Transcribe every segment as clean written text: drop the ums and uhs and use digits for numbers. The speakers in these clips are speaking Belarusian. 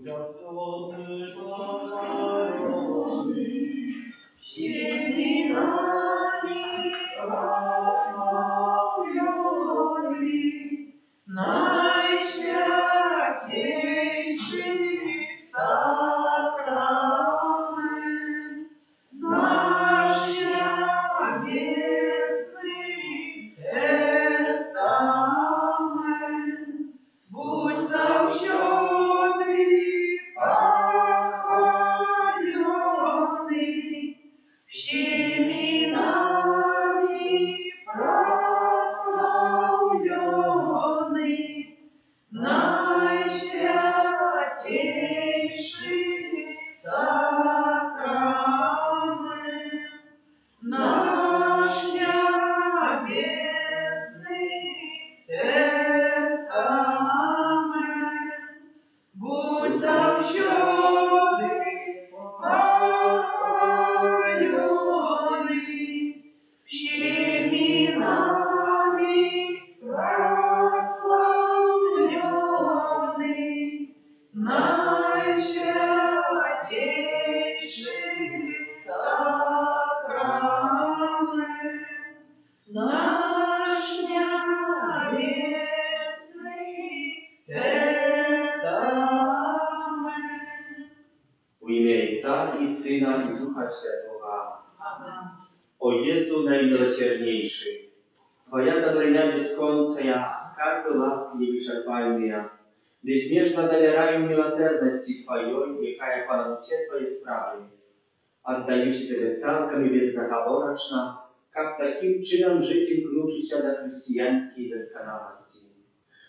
Uświadczony Panowi, siemi nami rozmawiali, najświętniejszy sakrament, nasz niebiesny testament, budź zausiony pochwalony, всеми нами прославленный, наисвятейший сакрамент, наш небесный тестамент, будь заўсёды похваленый, всеми нами прославленный, наисвятейший сакрамент, наш небесный тестамент. W imię Ojca i Syna i Ducha Świętego. Amen. O Jezu najmilosierniejszy, Twoja dobronia бесконцая, скарби ласки невычерпаемые, безмежно доверяю милосердности Твоей, якая понад все Твои справы. Отдаюсь Тебе целком и безоговорочно, как таким чином жить и гнушися до христианской досконалости.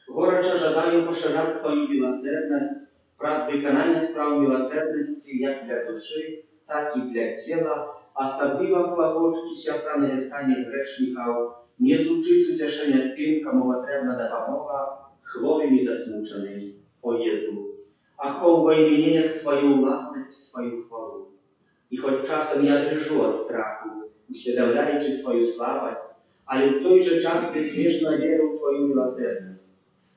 Горячо жадаю поширать Твою милосердность, враз виконання справ милосердности як для души, так и для тела, особливо клопочучися про навертання грешників, несучи утешення тим, кому потрібна допомога, хворим і засмученим. О Єзу, аховуй мені як свою власність, свою хвалу. І хоч часом я дрижу від страху, усвідомляючи свою слабость, але в той же час безмежно вірю в Твою милосердность.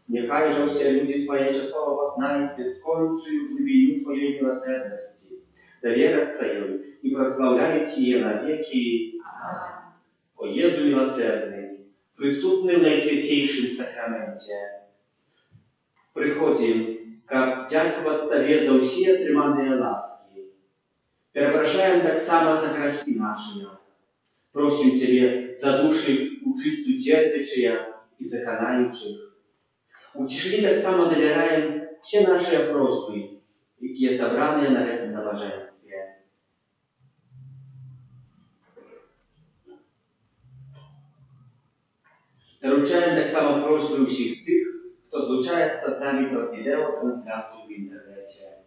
Нехай же все люди своечасово познают бесконечную глубину Твоей милосердности, доверятся ей и прославляют ее навеки. О Езу милосердный, присутный в наисвятейшем сакраменте, приходим, как дякувати Тебе за все отриманные ласки. Преображаем так само за грехи наши. Просим Тебе за души учисту терпящие и заканающих. Утешили так само доверяем все наши просьбы, которые собраны на этом набоженстве. Доручаем так само просьбы всех тех, кто случается с нами через видеотрансляцию в интернете.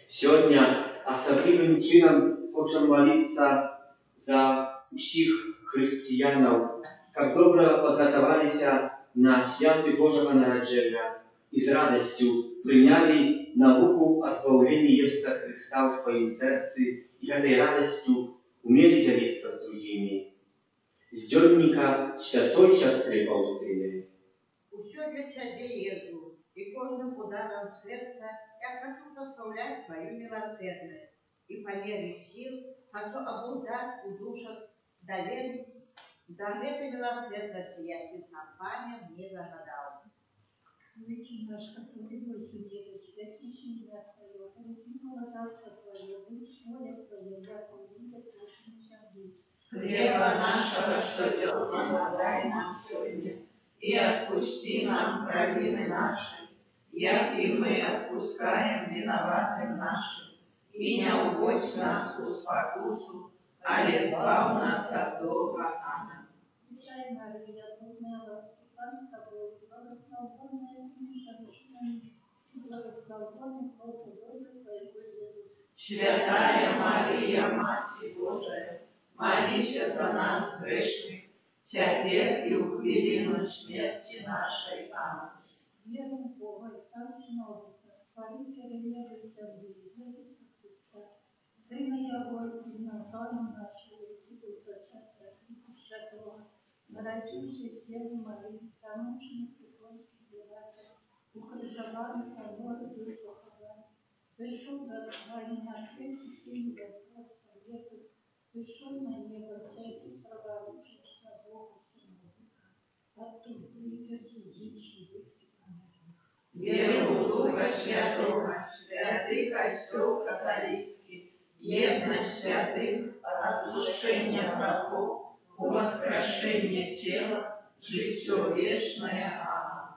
Сегодня особливым чином хочем молиться за всех християнов, как добро подготовились на святый Божьего народжения и с радостью приняли науку о избавлении Иисуса Христа в своем сердце и этой радостью умели делиться с другими. С дённика святой сестры Фаустины. Усё для Тебя, Иисус, и каждым ударом сердца я хочу прославлять Твою милосердность, и по мере сил хочу обладать в душах доверие до этой милосердности, я признание мне загадал. Отче наш, который Судья, святейший имя Твое, пусть молодавшее Твое, будь воля Твоя, яко увидят наши шаги. Хлеба нашего, что делаем, дай нам сегодня, и отпусти нам провины наши, як и мы отпускаем виноватым нашим. И не уводь нас в спокусу, але избавь нас от злого. Аминь. Святая Мария, полная ласки, Пан с Тобою, благословенная Ты между женщинами, и благословенный плод Божий Твоего Иисус. Святая Мария, Матерь Божия, молись за нас грешных, теперь и в хвилину смерти нашей. Аминь. Веруем в Бога, Отца Всемогущего, Творителя неба и земли, Иисуса Христа, Сына Его, и Небожителя нашего, и Духа Святого, ворочивший тело Марии, замученных приконских девяток, укрыжованных поноры дух поховали, пришел до звания ответы силы Господь совету, пришел на небо, всякий праворучишь на Богу всемогущего, оттуда придет судить живых и померных. Веру в Духа Святого, святый Костел католицкий, едность святых, отпущение грехов, воскрешение тела, житье вечное. Аминь.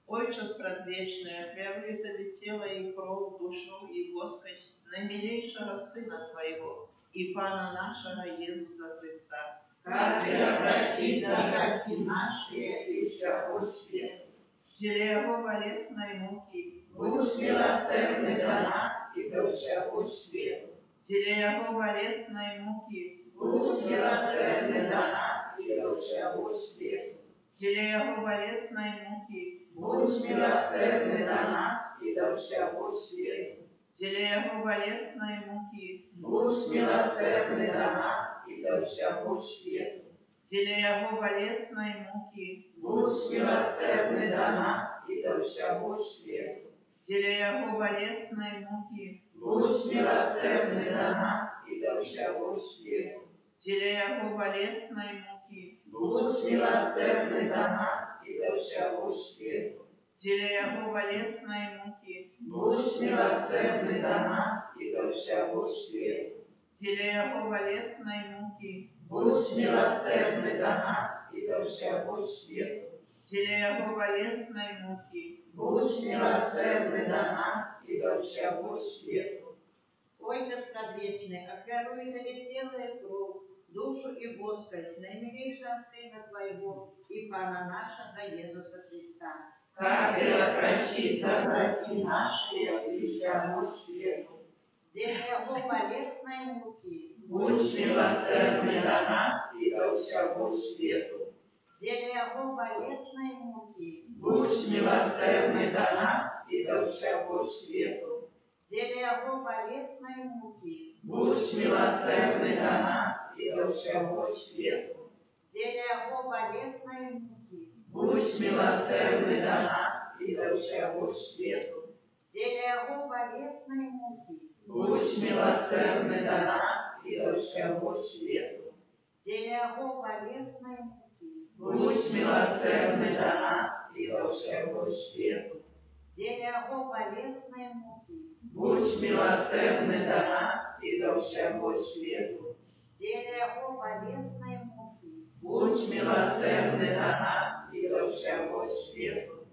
Отче предвечное, хлебли тебе тело и кровь, душу и воскость наимилейшего Сына Твоего и Пана нашего Иисуса Христа, Как преобразить за грехи наши и всего света. через Его болезной муки, Будь милосердный до нас и до всего света. через Его болезной муки, Будь милосердный до нас и до всего света. через Его болезной муки, Будь милосердный до нас и до всего света. через Его болезной муки, Будь милосердный до нас и до всего света. через Его болезной муки, Будь милосердный до нас и до всего света. через Его болезной муки, Будь милосердный до нас и до всего света. через Его болезной муки, Будь милосердный до нас и до всего света. через Его болезной муки, Будь милосердный до нас и до всего света. через Его болезной муки, Будь милосердный до нас и до всего света. через Его болезной муки, Будь милосердный до нас и до всего света. Отче предвечный, офируй тебе тело и кровь, душу и воскость наимилейшего Сына Твоего и Пана нашего Иисуса Христа. Как просить за грехи наши и всему свету. Через Его болезной муки, Будь милосердный до нас и до всего свету. через Его болезной муки, Будь милосердный до нас и до всего свету. через Его болезной муки, Будь милосердный до нас и до всего свету. через Его болезной муки, Будь милосердный до нас и до всего свету. через Его болезной муки, Будь милосердный до нас и до всего свету. через Его болезной муки, Будь милосердный до нас и до всего свету. через Его болезной муки, Будь милосердный до нас и до всего свету. через Его болезной муки, Будь милосердный до нас и до всего свету.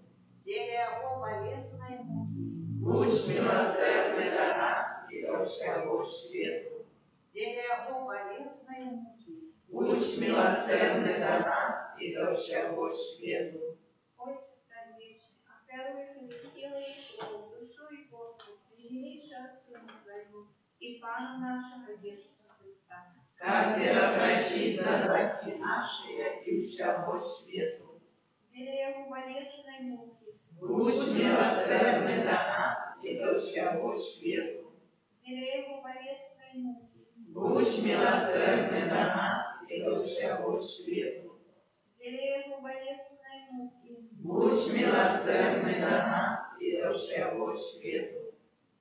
через Его болезной муки, Будь милосердный до нас и до всего свету. через Его болезной муки. Будь милосердный до нас и до всего свету. Отче предвечный, офируй тебе тело и кровь, душу и воскость наимилейшего Сына Твоего и Пана нашего Иисуса Христа, Как просить за грехи наши и всего свету. через Его болезной муки, Будь милосердный до нас и до всего свету. через Его болезной муки, Будь милосердный до нас и до всего свету. через Его болезной муки, Будь милосердный до нас и до всего свету.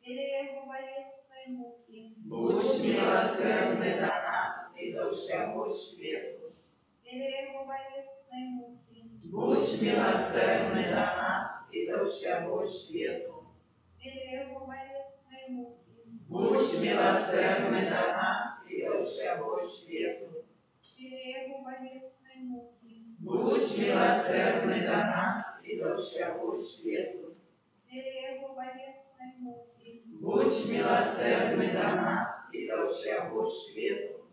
через Его болезной муки, Будь милосердный до нас и до всего свету. через Его болезной муки, Будь милосердный до нас и до всего свету. через Его болезной муки, Будь милосердный до нас и до всего свету. через Его болезной муки, Будь милосердный до нас и до всего свету. через Его болезной муки, Будь милосердный до нас и до всего свету.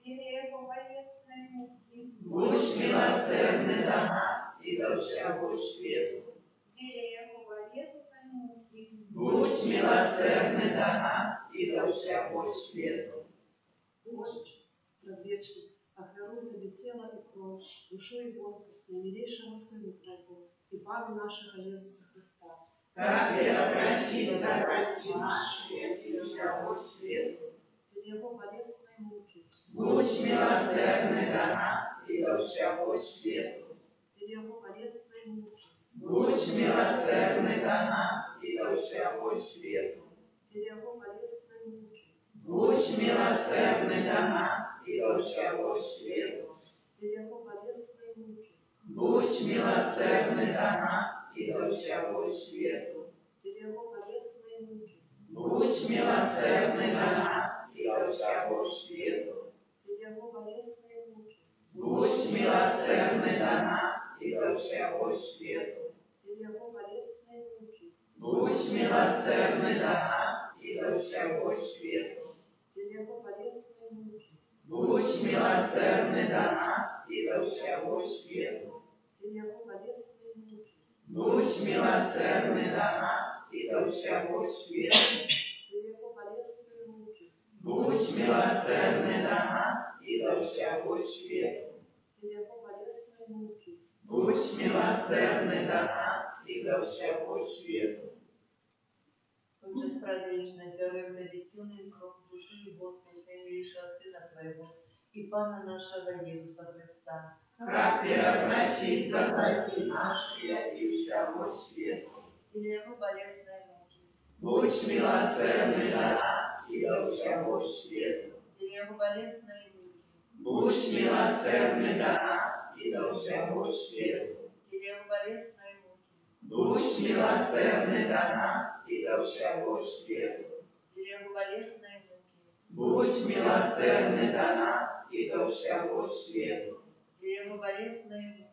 через Его болезной муки, Будь милосердный до нас и до всего свету. через Его болезной муки, Будь милосердный до нас и до всего свету. Отче предвечный, офируй тебе тело и кровь, душу и воскость наимилейшего Сына Твоего и Пана нашего Иисуса Христа. Как просить за грехи наши и всего свету. Через Его болезной муки. Будь милосердный до нас и до всего свету. За его болезной муки. Будь милосердный до нас и до всего свету. За его болезной муки. Будь милосердный до нас и до всего свету. За его болезной муки. Будь милосердный до нас и до всего свету. За его болезной муки. Будь милосердный до нас и до всего свету. За его болезной муки. Будь милосердный до нас и до всего свету. За его болезной муки. Будь милосердный до нас и до всего свету. За его болезной муки. Будь милосердный до нас и до всего свету. За его болезной муки. Будь милосердный до нас и до всего свету. За его болезной муки. Будь милосердный до нас и до всего свету. За его болезной муки. Будь милосердный до нас и до всего свету. Отче справедливый, первый победительный кровь души и воска наимилейшего Сына Твоего и Пана нашего Иисуса Христа. Как превратить за грехи наши и всего свету. Или его болезной муки. Будь милосердный до нас и до всего свету. Или его болезной муки. Будь милосердный до нас и до всего свету. Или его болезной муки. Будь милосердный до нас и до всего свету. Или его болезной муки. Будь милосердный до нас и до всего свету. Или его болезной муки.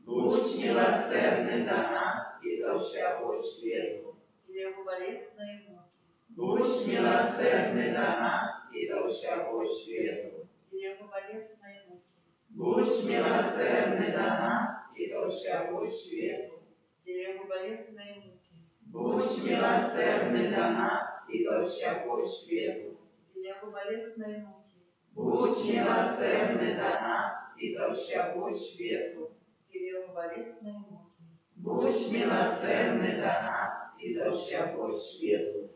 Будь милосердный до нас и до всего свету. Или его болезной муки. Будь милосердный до нас и до всего свету. Или его болезной муки. Будь милосердный до нас и до всего свету. Или его болезной муки. Будь милосердный до нас и до всего свету. Или его болезной муки. Будь милосердный до нас и до всего свету. Или его болезной муки. Будь милосердный до нас и до всего свету.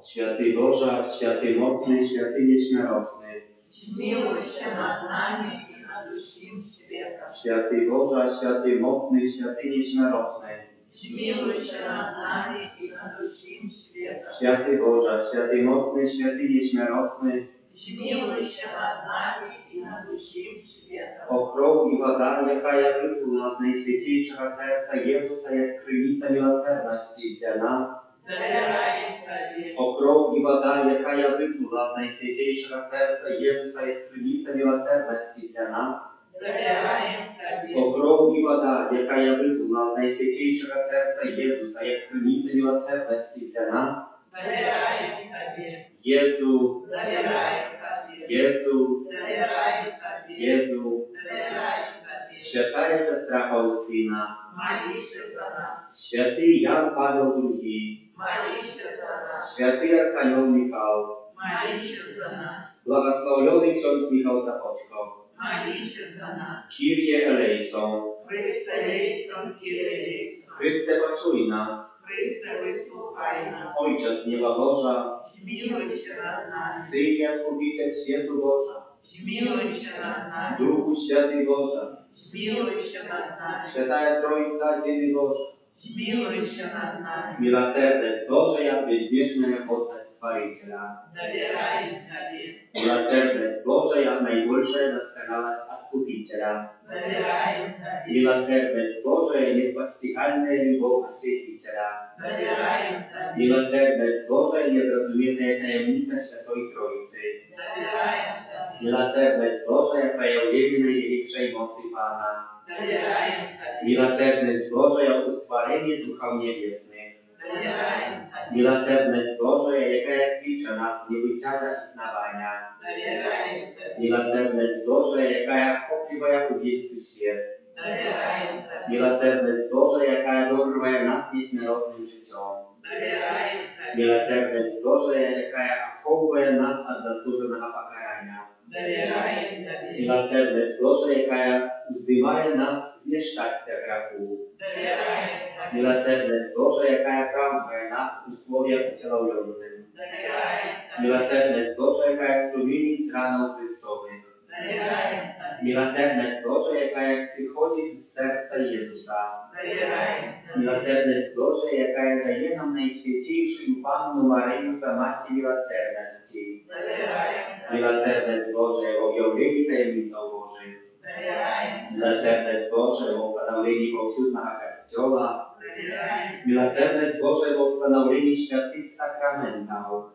Święty Boże, święty mocny, święty nieśmiertelny. Смилуй się nad nami i nad усім світом. Święty Boże, święty mocny, święty nieśmiertelny. Смилуй się nad nami i nad усім світом. Święty Boże, święty mocny, święty nieśmiertelny. Смилуй się nad nami i nad усім світом. O krov i woda, jaka ja wypływa z najświętszego serca Jezusa, jak krynica miłosierności dla nas. Довіряємо Тобі. O krov i woda, jaka ja wypływa z najświętszego serca Jezusa, jak krynica miłosierności dla nas. Довіряємо Тобі. O krov i woda, jaka ja wypływa z najświętszego serca Jezusa, jak krynica miłosierności dla nas. Довіряємо Тобі. Jezu, Довіряємо Тобі. Jezu, Довіряємо Тобі. Jezu, Довіряємо Тобі. święta siostra Faustyna, Молися за нас. święty Jan Paweł II, Молися за нас. święty Archanioł Michał, Молися за нас. błogosławiony ksiądz Michał Zachodko, Молися за нас. Kyrie eleison, Христе лейсон, Кире лейсон. Chryste poczuj nas, Христе, вислухай нас. Ojcze z nieba Boża, Змилуйся над нами. Synie Odkupiciel Światu Boża, Змилуйся над нами. Duchu Święty Boża, Змилуйся над нами. Święta Trójca Dzieny Boża, Змилуйся над нами. Miłosierdes Boże, jak bezmieczne od Stworiciela. Доверяем Тебе. Miłosierdes Boże, jak najwyższe doskonale z Odkupiciela. Доверяем Тебе. Miłosierdes Boże, niespostygalne любовь Święciciela. Доверяем Тебе. Miłosierdes Boże, niezrozumiane tajemnice Świętej Trójcy. Доверяем Тебе. Miłosierdes Boże, jak przejawienie największej mocy Pana. Доверяем Тебе. Miłosierdes Boże, jak ustworzenie duchów niebiesnych. Doверяем Тебе. Miłosierdes Boże, jaka klicze nas z niewyciada i znawania. Доверяем Тебе. Miłosierdes Boże, jaka chłopliwa jak ubieścił świat. Доверяем Тебе. Miłosierdes Boże, jaka dorwała nas nieśmiertelnym życiom. Доверяем Тебе. Miłosierdes Boże, jaka chowuje nas od zasłużonego pokarania. Довіряємо тобі. Милосердность Божа, яка уздимає нас з нещастя греху. Довіряємо тобі. Милосердность Божа, яка оправдує нас у слові уціловленим. Довіряємо тобі. Милосердность Божа, яка струмінить з ранов Христових. Довіряємо тобі. Милосердность Божа, яка сходить з серця Єзуса. Довіряємо тобі. Милосердность Божа, яка дає нам найсвятейшую Панну Марію за Маті милосердності. Довіряємо тобі. Милосердность Божа в об'явленні таємниців Божих. Довіряємо. Милосердность Божа в установленні повсюдного Костьола. Довіряємо. Mилosердность Божа в установленні святих сакраментів. Довіряємо.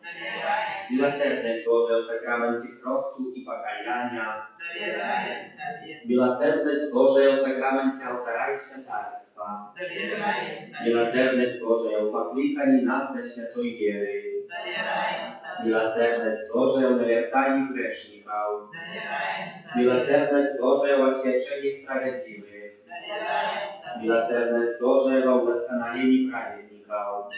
Милосердность Божа в сакраменті кросту і покаяння. Довіряємо тобі. Милосердность Божа в сакраменті алтара і святарства. Довіряємо тобі. Милосердность Божа в покликанні нас до святої віри. Довіряємо тобі. Милосердность Божа в навертанні грешників. Довіряємо тобі. Милосердность Божа в освяченні справедливих. Довіряємо тобі. Милосердность Божа в удосконаленні праведників. Довіряємо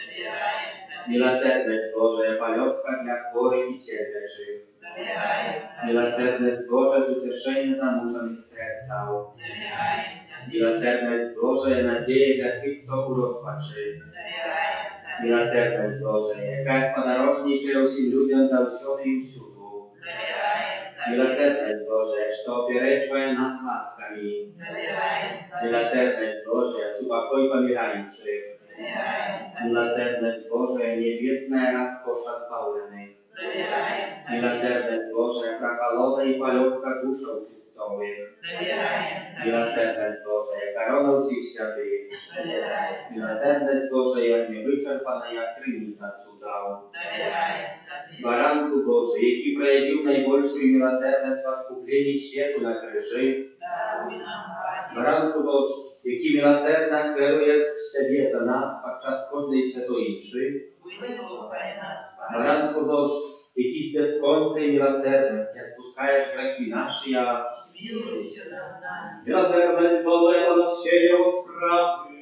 тобі. Милосердность Божа полегка для хворих і терпячих. Довіряємо тобі. Милосердность Божа з утешення замучених серців. Довіряємо тобі. Милосердность Божа надія для тих, хто у розпачі. Довіряємо тобі. Милосердность Божа, яка сподорожничає усім людям за всюди і всюду. Довіряємо тобі. Милосердность Божа, що опереджує нас ласками. Довіряємо тобі. Милосердность Божа, супокой помирающих. Довіряємо тобі. Милосердность Божа, небесная роскоша спавленных. Довіряємо тобі. Милосердность Божа, прохолода и полегка душов Христовых. Довіряємо тобі. Милосердность Божа, корона всіх святых. Довіряємо. Милосердность Божа, як невичерпаная криниця чудов. Довіряємо тобі. Баранку Божий, який проявив найбільшу милосердность в откупленні світу на крижі. Даруй нам раді. Баранку Божий, який милосердно хвилює себе за нас підчас кожної святої мши. Вислухай нас, Пане. Баранку Божий, який з безконцей милосердності відпускаєш грехи наші, Змилуйся над нами. милосердность Божия на все его справы.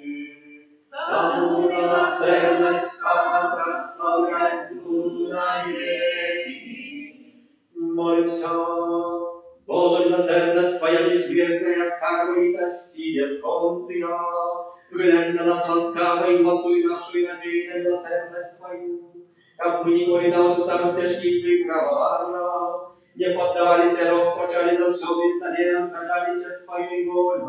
Тому милосердность Пана прославлять на веки. Молимся, Боже, милосердность Твоя безмерная, скорбитости бесконция. Глянь на нас ласкаво и мацуй нашу и надеюсь на милосердность Твою. Как мы не были на самых тяжких выправлениях, не поддавались распачали за все безнадежно, сражались с Твоей волей.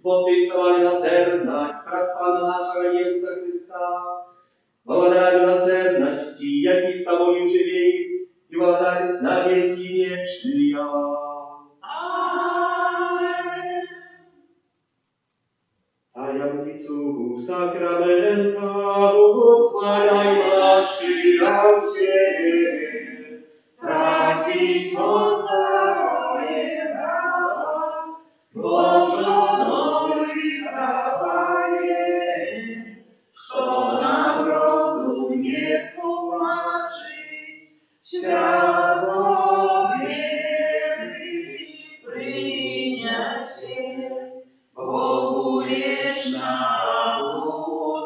Вот Ты сама милосердность, Господа нашего Иисуса Христа. Благодаря милосердности, як и с Тобою живеем, и благодарность на веки вечные. Аминь. Таямницу сакрамента благословляй наши все. Просить Господи, Божого Призываем, что нам розум не помашить, свято веры принеси, Богу вечному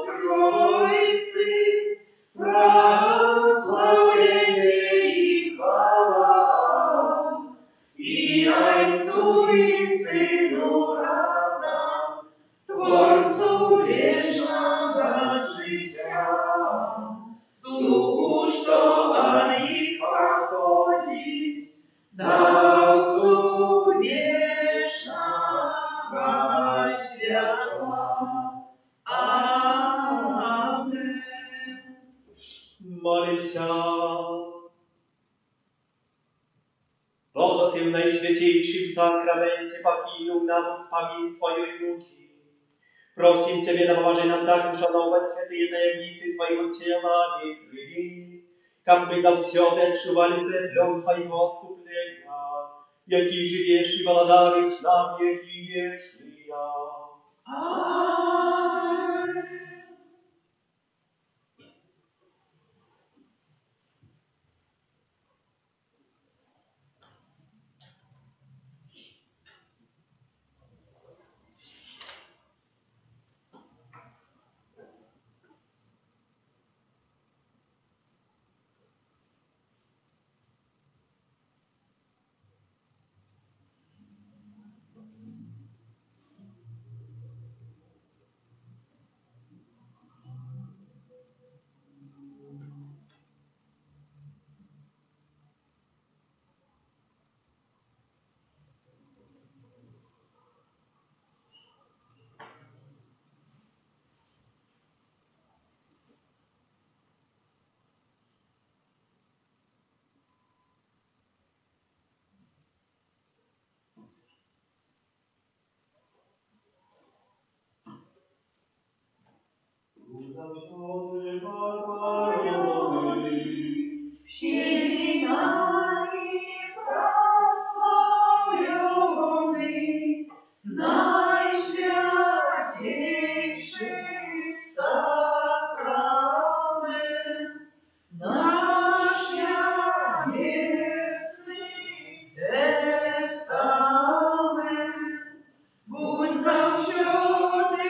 Троицы, прославление и хвала, и Отцу и Сыну разом, Творцу вечного життя, Духу, что от них походит, Дарцу вечного святла. Аминь. Молимся. Боже, Ты в наисвятейшем сакраменте покинув нам вспомин Твоей муки. Просим Тебе, да поможи нам так ушановать святые таемницы Твоего тела и крови, как мы за все отчували землем Твоего откупления, який живешь и владаришь на веки вечные. Аминь. Всеми нами прославленный, наисвятейший сакрамен, наш небесный тестамент, будь завсёды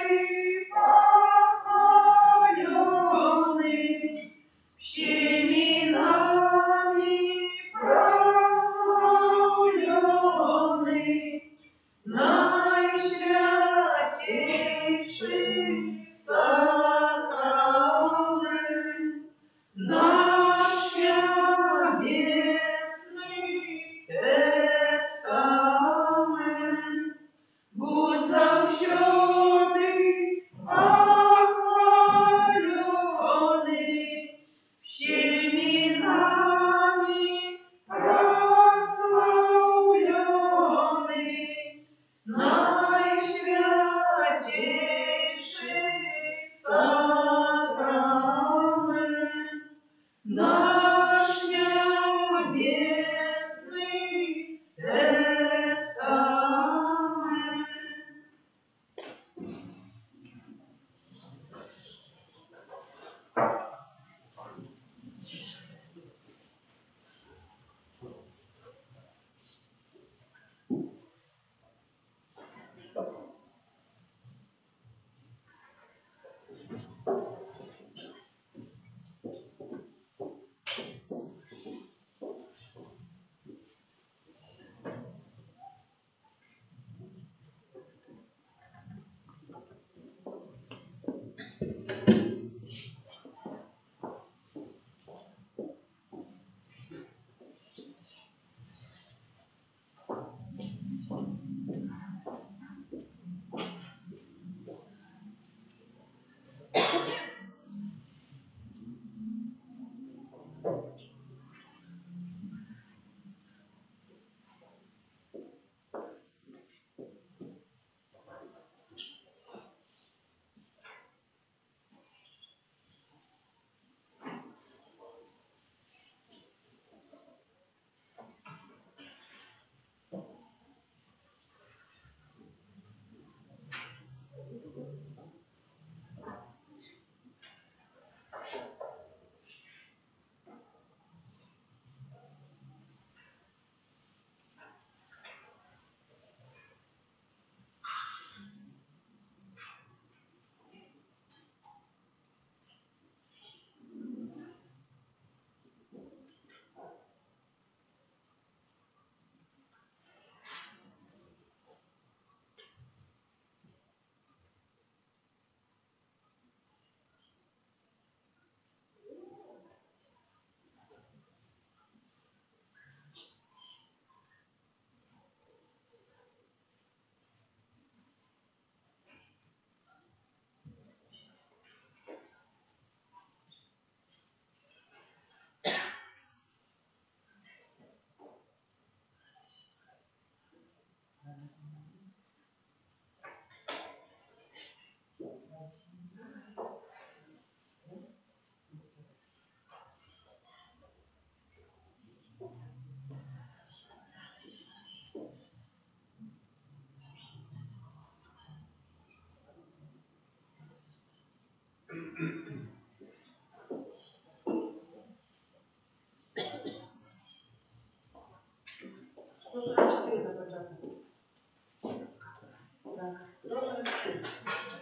похваленный, всеми нами прославленный, наисвятейший сакрамен, наш небесный тестамент, будь завсёды похваленный, всеми нами прославленный, наисвятейший сакрамен, наш небесный тестамент.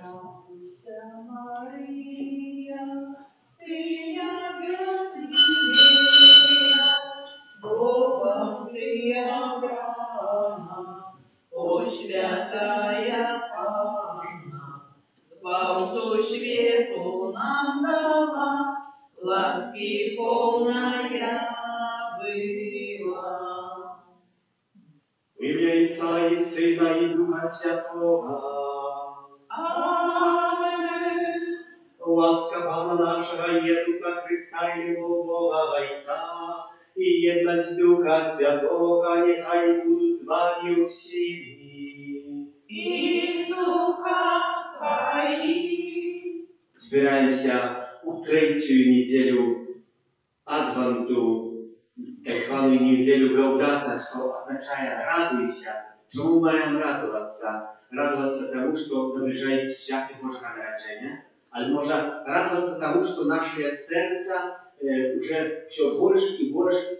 Радуйся, Мария, ты небес Елея, Богом ты обрана, о святая Анна, Спасу свету нам дала, ласки полная была. В имя Отца и Сына и Духа Святого. Аминь. Łaska Pana naszego Jezusa Chrysta i любов Бога Отца и jedność Ducha Świętego niechaj будут z wami всеми. И с духом Твоим. Збираємося у третю неділю Адвенту, так звану неделю Гаудата, что означает «радуйся». Чему мы маем радоваться? Радоваться тому, что наближается святый Божьего народжения. Ale można radować się temu, że nasze serca już все больше и больше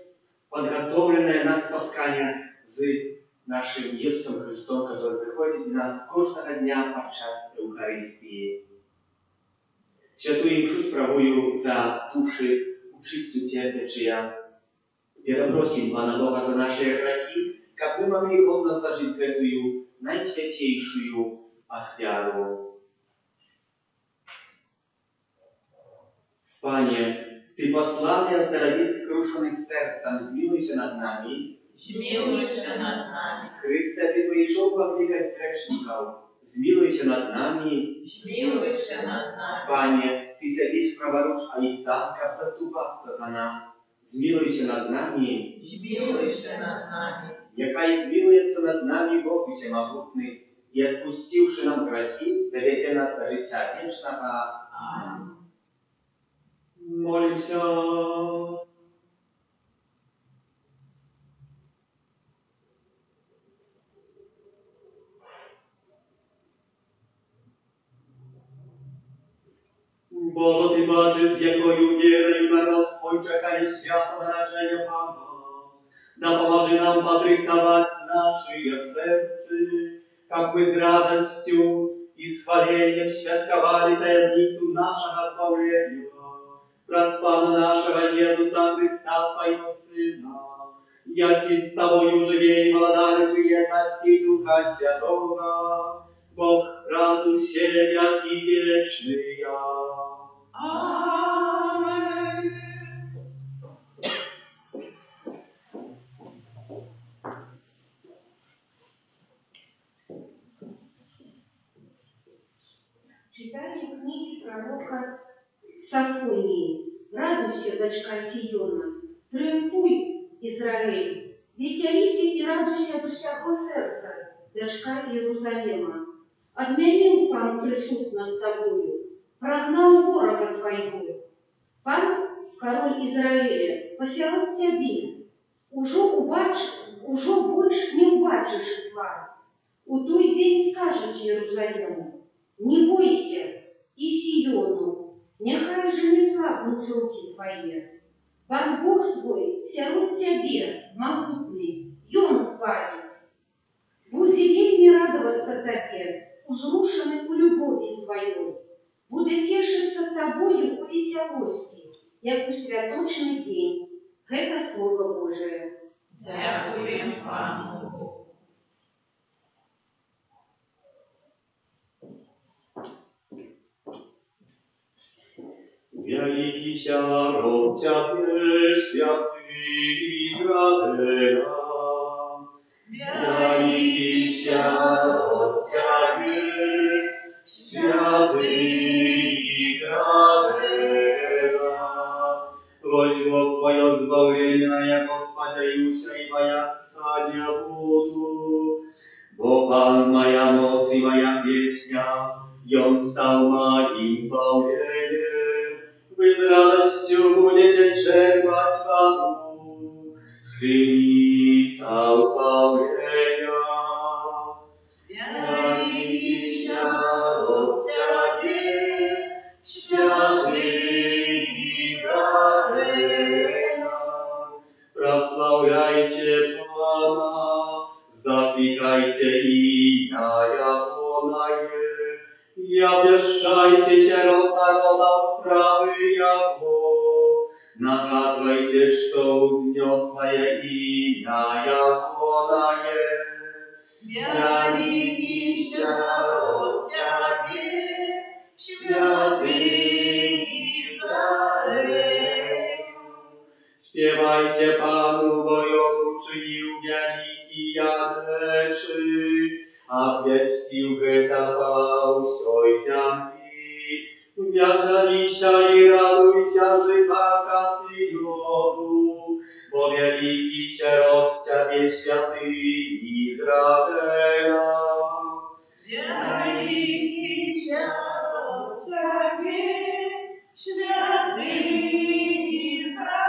подготовлены на spotkanie z naszym Jezusem Chrystusem, który przychodzi do nas każdego dnia podczas Eucharystii. Świętую mszę sprawuję za duszy uczystych cierpieczych. Перепросим Pana Boga za nasze grzechy, aby mogli od nas zażyć tę najświętniejszą ofiarę. Panie, Ty posłany ozdrowiec skruszonych sercem, zmiłuj się nad nami. Zmiłuj się nad nami. Chryste, Ty wyszedł pownikać grzeszników, zmiłuj się nad nami. Zmiłuj się nad nami. Panie, Ty siedzisz praworuch Ojca, aby zastупаться za nas, zmiłuj się nad nami. Zmiłuj się nad nami. Niechaj zmiłuje nad nami Bóg Wszechmogutny i odpuściwszy nam grzechy, dowiedzie nas do życia wiecznego. Amen. Молимся. Боже, Ty бачиш, з якою вірою народ Твой чекає свято народження Пана. Допоможи нам подрихтовать наши сердца, как мы с радостью и с хвалением святковали таємницю нашего избавления. Пред Пана нашего Иисуса Христа, Твоего Сына, який с Тобою живе и владалец едности Духа Святого, Бог разум все веки вечные. Amen. Читание книги пророка Сафонии. Радуйся, дочка Сиона, триумфуй, Израиль, веселися и радуйся до всякого сердца, дочка Иерусалима. Отменил Пан присуд над тобою, прогнал ворога твоего. Пан, король Израиля, посеред тебе, уже больше не убачишь зла. У той день скажет Иерусалиму: не бойся, и Сиону, нехай же не слабнут руки твои. Пан Бог твой сярод тебе, могутный, ён збавить. Буде вельми радоваться тебе, узрушенный у любови своей. Буде тешиться тобою у веселости, як у святочный день. Это Слово Божие. Дякуємо Пану Богу. Wielki rok Ciebie, święty Izraela. Wielki rok Ciebie, święty Izraela. Возьму Твое избавление, я Господаюся и бояться не буду. Бо Пан моя моc и моя песня, и Он стал моим избавлением. Вы с радостью будете черпать воду, скрыница избавления. Величие от Тебе, святый Израиля. Прославляйте Пана, запикайте имя Ягоное, и обвещайте сирот народов справы Его. Нагадывайте, что узнесное имя Ягоное. Величие от Тебе, святый Израиля. Śpiewajcie Panu, bo On uczynił wielki rzeczy, a wieścił wydawał soj ziemi. Wmieszaliście i radujcie, życha Syjonu, bo wielki sierot Ciebie święty Izraela. Wielki sierot Ciebie święty Izrael.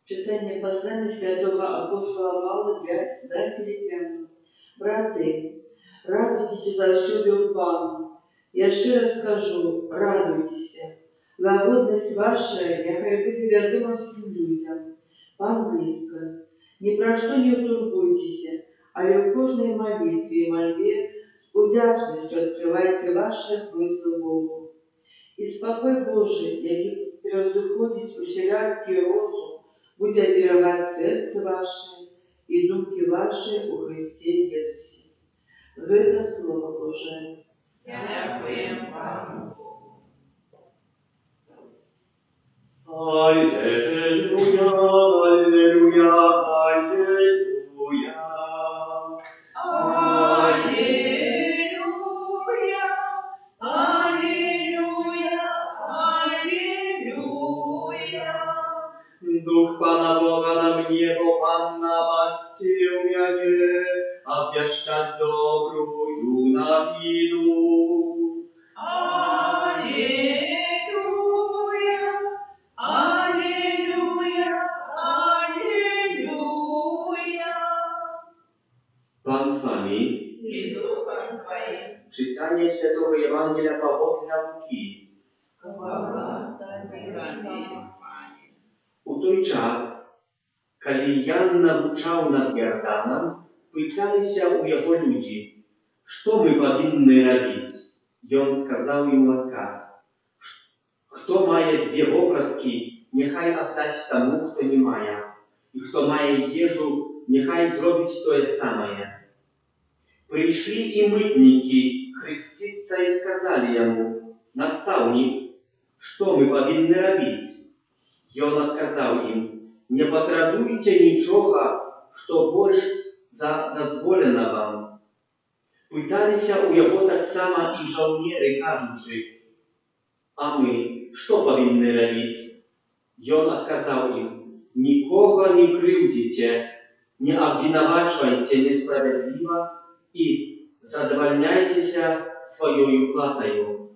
Читання послання святого апостола Павла для Филиппян. Брати, радуйтеся завсюди у Пану. Я ще раз скажу, радуйтеся. Лагодність ваша, нехай буде відома всім людям. Пан близько. Ні про що не турбуйтеся, але в кожній молитві і мольбі з удячністю відкривайте ваше просьби Богу. І спокій Божий, який превзходить усілякий розум, буде оберігати серце ваше і думки ваші у Христі Єсусі. Это Слово Божие. Дякуємо Пану. Аллилуйя, аллилуйя, аллилуйя. Аллилуйя, аллилуйя, аллилуйя. Дух Pana Boga na mnie, bo Pan namaścił mnie, obwieszczać dobrую nowinę. Аллилуйя, аллилуйя, аллилуйя. Pan z Wami. I z Duchem Twoim. Czytanie Świętego Ewangelia Pawła Łuki. Chwała Tobie, Panie. У той час, коли Ян навчав над Йорданом, питалися у його люди, що ми повинні робити. Він сказав їм отказ. Хто має дві вопратки, нехай віддасть тому, хто не має. І хто має їжу, нехай зробить те саме. Прийшли і митники хреститься і сказали йому, наставник, що ми повинні робити? І він відказав їм, не потребуйте нічого, що більш за дозволено вам. Питалися у його так само і жовніри, кажучи, а ми що повинні робити? І він відказав їм, нікого не кривдите, не обвинувачуйте несправедливо і задовольняйтеся своєю платою.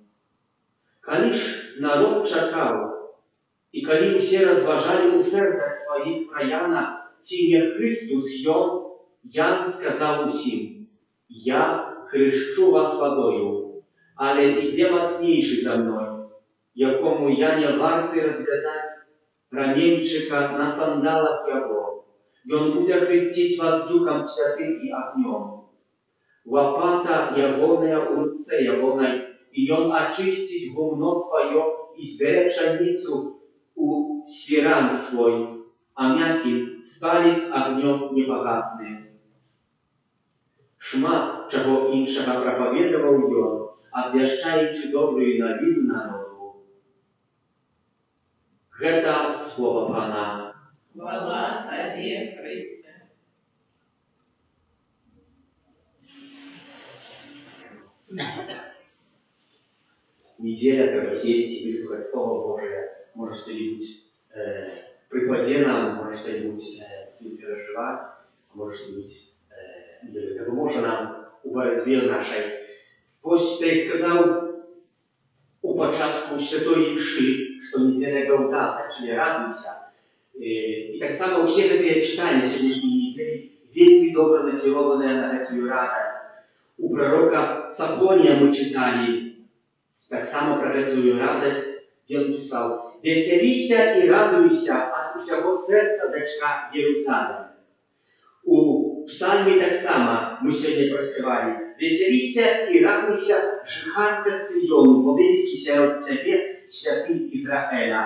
Коли ж народ чекав, і коли усі розважали у серцях своїх про Яна, чи не Христос Йон, Ян сказав усім, я хрещу вас водою, але іде мацніший за мною, якому я не вартий розв'язати рамінчика на сандалах його. Він буде хрестить вас Духом Святим і огнем. Лопата ягоная у руце ягоной, и он очистить гумно свое и збере пшеницу у свиран свой, а мякий спалить огнем не погасне. Шмат чого іншого проповідував він, обвіщаючи добрую новину народу. Гэта слово Пана. Хвала Тобі, Христе. Неделя, когда сесть и выслушать Слово Божие, может что-нибудь прикладе нам, может что-нибудь переживать, может что-нибудь допоможе нам у боротьбі нашій. Ось ти сказав у початку Святої Мши, що неділя Гаудата, czyli радуйся. І так само всі ці читання сьогоднішньої неділі вельми добре накеровані на таку радость. У пророка Сафонія ми читали так само про эту радость, где он писал: «Веселися и радуйся от усего сердца, дочка Иерусалим». У псальме так само мы сегодня проспевали: «Веселися и радуйся, жиханка Сиону, бо великий сярод тебе, святый Израиля».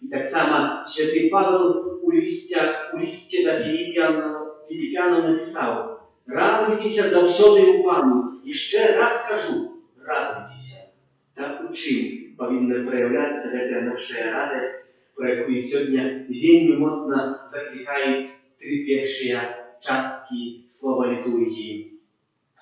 И так само святый Павел у листе до Филиппянам написал: Радуйтеся заўсёды ў Пану. Яшчэ раз кажу, радуйтеся. Так у чым павінна праяўляцца гэтая наша радасць, про якую сёння вельмі моцна заклікаюць тры першыя часткі слова літургіі.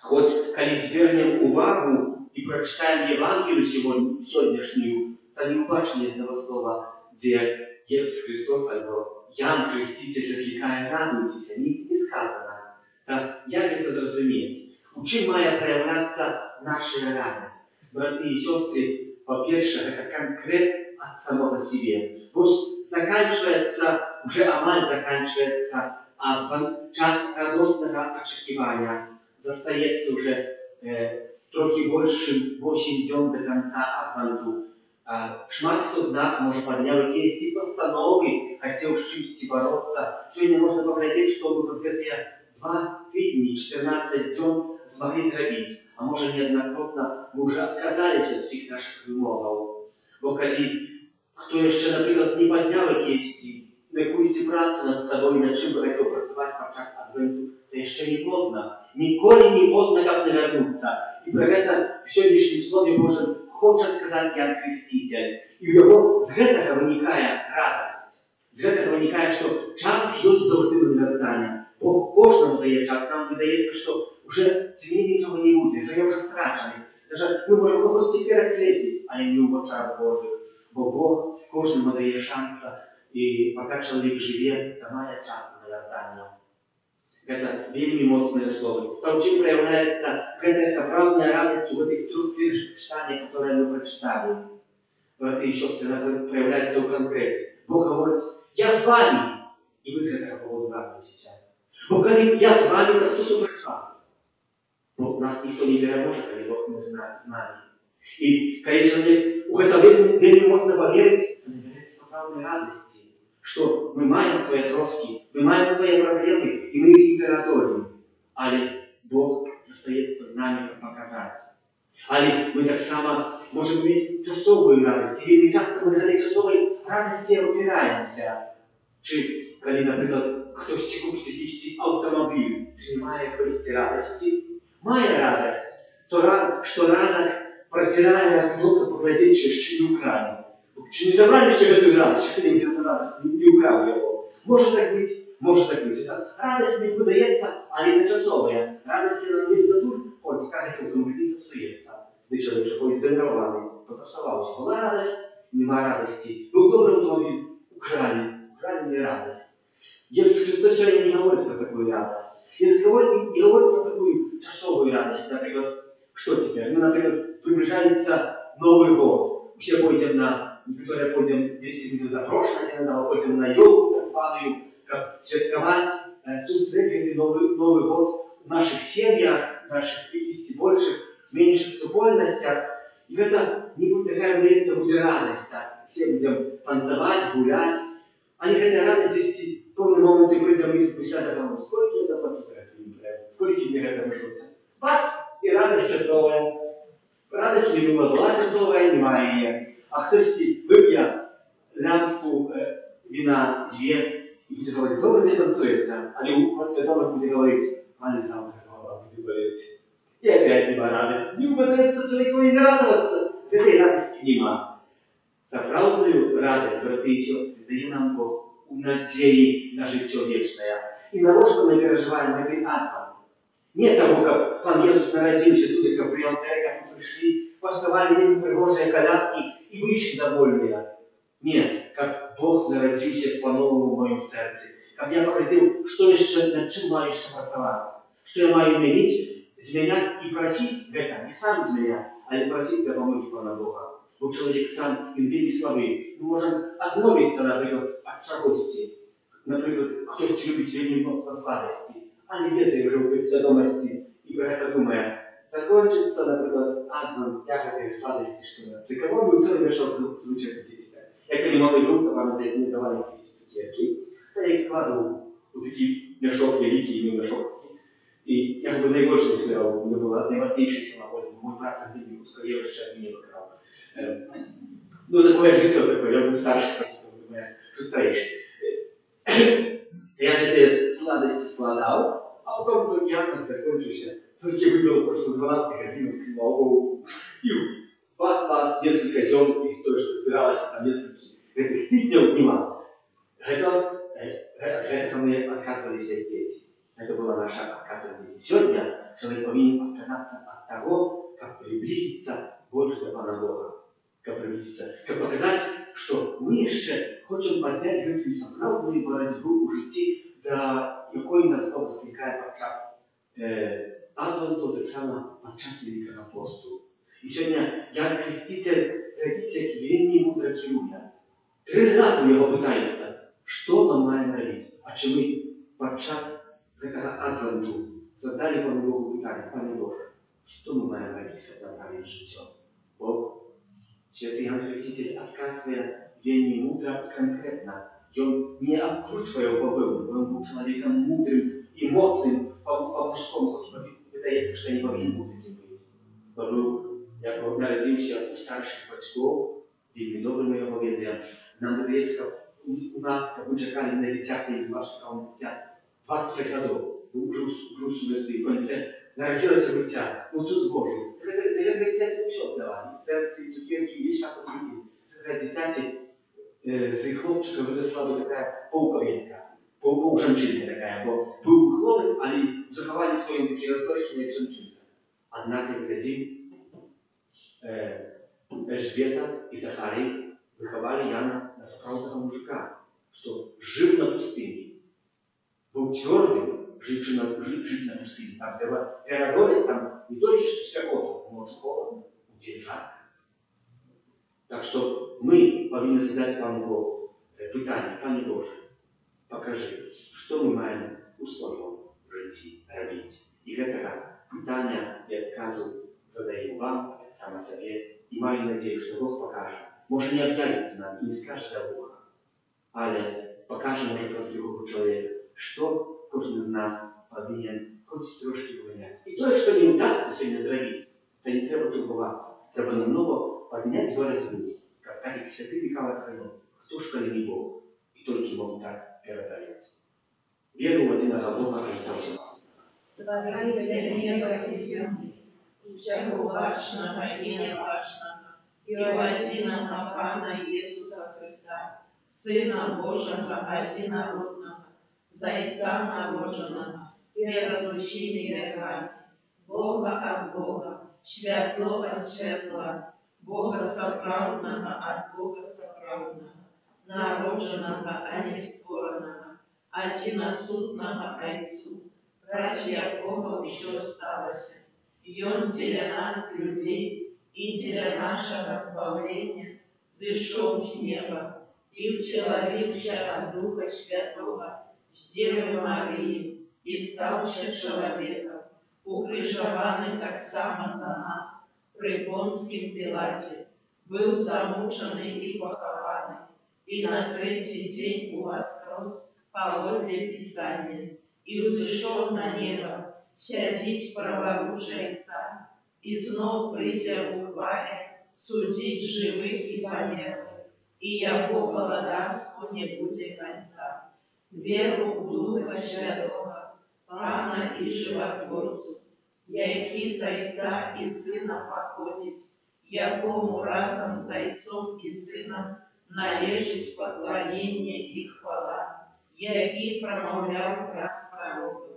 Хоць калі звернем увагу і прачытаем Евангелію сённяшнюю, то не ўбачым гэтага слова, дзе Jesús Христос альбо Ян Хреститель заклікае радуйтеся, не сказано. Так, як гэта зразумець? У чым мае праяўляцца наша радасць? Браты і сёстры, па-першае, гэта канкрэт ад самога сябе. Вось заканчваецца, уже амаль заканчваецца час радоснага ачаківання. Застаецца уже трохі больш, чым 8 дзён да канца адванту. Шмат хто з нас можа падняў якіясьці пастановы, хацеў з чымсьці бароцца. Сёння можна паглядзець, што мы праз гэтыя 2 тыдні, 14 дзён змаглі зрабіць. А можа, неаднакратна мы уже адказаліся ад усіх нашых вымоваў. Бо калі хто яшчэ, напрыклад, не падняў якуюсьці працу над сабой, над чым бы хацеў працаваць падчас адвенту, то яшчэ не позна. Ніколі не позна, каб навярнуцца. І пра гэта в сённяшнім слове Божым хоча сказаць Ян Хреститель. І ў яго з гэтага вынікае радасць. З гэтага вынікае, што час ёсць заўжды на навяртанне. Бог кожнаму дае час. Нам выдаецца, што уже змені нічога не будзе, вже я вже страчаны. Даже мы можем когось перегледзець, але не ў вачах Божых. Бо Бог кожнаму дае шанса, і пока чалавек жыве, то мае час на навяртанне. Гэта вельмі моцныя словы. Там чым праяўляецца гэтая сапраўдная радасць у гэтых 3 першых чытаннях, которые мы прачыталі. Браты і сёстры, она праяўляецца ў канкрэце. Бог гаворыць, я з вами, і вы з гэтага паводу радуецеся. Бо калі я з вами, то хто супраць вас? Бо нас ніхто не пераможа, калі Бог не з нами. І калі чалавек у гэта вельмі моцна паверыць, то набярэцца сапраўднай радасці. Что мы маем свои троски, мы маем свои проблемы, и мы их не переодолеем. Але Бог застаецца з нами, как показать. Але мы так само можем иметь часовую радость. И вельмі часто мы на этой часовой радости опираемся. Чи, коли, например, хтось купить якийсь автомобиль, чи не має якоїсь радості? Має радость, то що ранок протирає окно, поглядеть, чи не украли. Чи не забрали ще эту радость, чи хто-нибудь эту радость не украв його? Може так бути, може так бути. Радость не видається, але не часовая. Радость вона є за тур, ой, поки не автомобіль зіпсується. Де чоловік вже колись зденервований, позапсувався. Була радость, нема радості. Був добрий автомобіль, украли не радость. Иисус Христос сегодня не говорит про такую радость. Иисус говорит про такую часовую радость. Например, что теперь? Ну, например, приближается Новый год. Все пойдем некоторые пойдем, 10 будем запрошены, пойдем на елку, так званую, как святковать, встретить Новый год в наших семьях, в наших 50 больших, меньших супольностях. И это не будет такая, выдается, будет радость. Так? Все будем танцевать, гулять. А не хотя радость здесь в полном моменте придем и спустя тому, сколько я заплатил за эту импрезу, сколько мне это вышло. Бац! И радость часовая. Радость не была часовая, немає її. А хтось вип'є лямку вина 2 и будет говорить, добре не танцуется. А у святого будет говорить, а не завтра голова будет болеть. И опять нема радость. Не удается человеку не радоваться. Этой радости нема. Сапраўдную радость, браты и сестры, дае нам Бог у надзеі на жыццё вечнае. І навошта мы перажываем гэты адвент? Не того, как Пан Jesús народился тут, как при алтарях пришли, поспевали ему пригожие колядки и вышли довольные. Нет, как Бог народился по-новому в моем сердце. Как я походил, что еще, над чем маю еще працевать. Что я маю иметь, изменять и просить, это не сам изменять, а не просить допомоги Пана Бога. Бо чоловік сам, він вельми слабий. Ми можемо відмовитися, наприклад, від чогось. Наприклад, хтось любить вельми моцно сладості, а не ведає вже у підсвідомості і про це думає. Закончиться, наприклад, адвент, як цієї сладості, що на зекономлю цілий мішок звичайно дітей. Я коли малий був, то вам не давали якісь цукерки, то я їх складував у такий мішок, великий мішок. І я би найбільше не збирав, у мене була найважливіша самоволі, мій брат Андрій Гудко, я ще мені викрав. Ну, такое життя такое, я був старший, думаю, що старіший. Я эти сладости складал, а А потом только я как закончился, только выбил прошло 12 годин нового. И вас несколько дён, и то, что собиралось там несколько этих тыднёв дневал. Это мы отказывались от детей. Это была наша отказа от детей. Сегодня человек повинен отказаться от того, как приблизиться больше до Пана Бога. Как приблизиться, как показать, что мы еще хотим поднять эту справедливую борьбу у житті, до якої нас Бог скликає подчас Адвенту, так само подчас Великого посту. І сьогодні Ян Хреститель традиція вельми мудро керує. 3 рази його питаються, що ми маємо робити. А чи ми подчас такого Адвенту задали Пану Богу питання, Пане Боже, що ми маємо робити, щоб направити життя? Бог Святый Иоанн Креститель, отказывая вельми мудро и конкретно, и он не обкручивая его, он был человеком мудрым и мощным по-мужскому, хоть выдается, что не повинен был таким быть. Он был, как он народился у старших батьков, вельми добрым его поведением. Нам выдается, как у нас, как мы чекали на детях, не ваших, а он дитя, 25 годов, уже в конце, народилось дитя, ну тут Божий. Для дитяті все віддавали. Серце, і цукерки, і весь час посвятили. Це для дитяті з хлопчика виросла би така полковітка, полжанчинка така, бо був хлопець, але заховали своїм такі розпорядження, як жанчинка. Однак, як глядів, Ельжбета і Захарій виховали Яна на справжнього мужика, що жив на пустині, був твердим, жить на пустыне. Там приготовить там не то лишь спекотно, но очень холодно, где жарко. Так что мы повинны задать Пану Богу питание, Пане Боже, покажи, что мы маем у своем житті робить. И это питание и отказу задаю вам, сама себе, и маю надеюсь, что Бог покажет. Может не объявится нам и не скажет до Бога, але покажет, может, просто другого человека, что кожен з нас повинен хоч трошки виняти. І те, що не вдасться сьогодні зробити, то не треба турбуватися. Треба намного підняти боротьбу. Так як святий Михайло Крайнов, хто ж коли не Бог, і тільки мог так передавати. Віру в одного Бога і Отця. Створитель неба и земли, всякого важного и неважного, и у единого Пана Иисуса Христа, Сына Божьего одинородного, Зайца народженого, верующими веками, Бога от Бога, святло от святла, Бога соправдного от Бога соправдного, народженого, а не створенного, одиносудного Отцу, ради якого все сталося, и Он для нас, людей, и для нашего избавления, зашел с неба, и вчеловився от Духа Святого, с Девы Марии, и ставши человеком, укрижованный так само за нас, при Понским Пилате, был замученный и похованный, и на 3-й день воскрес поводле Писания, и взошел на небо, сядить праворуч Отца, и знов придя у хвале, судить живых и померлых, и яко благодарству не будет конца. Веру в Духа Святого, Пана и Животворцу, який з Отця і Сина походить, якому разом з Отцом і Сином належить поклонение и хвала, який промовляв раз пророков.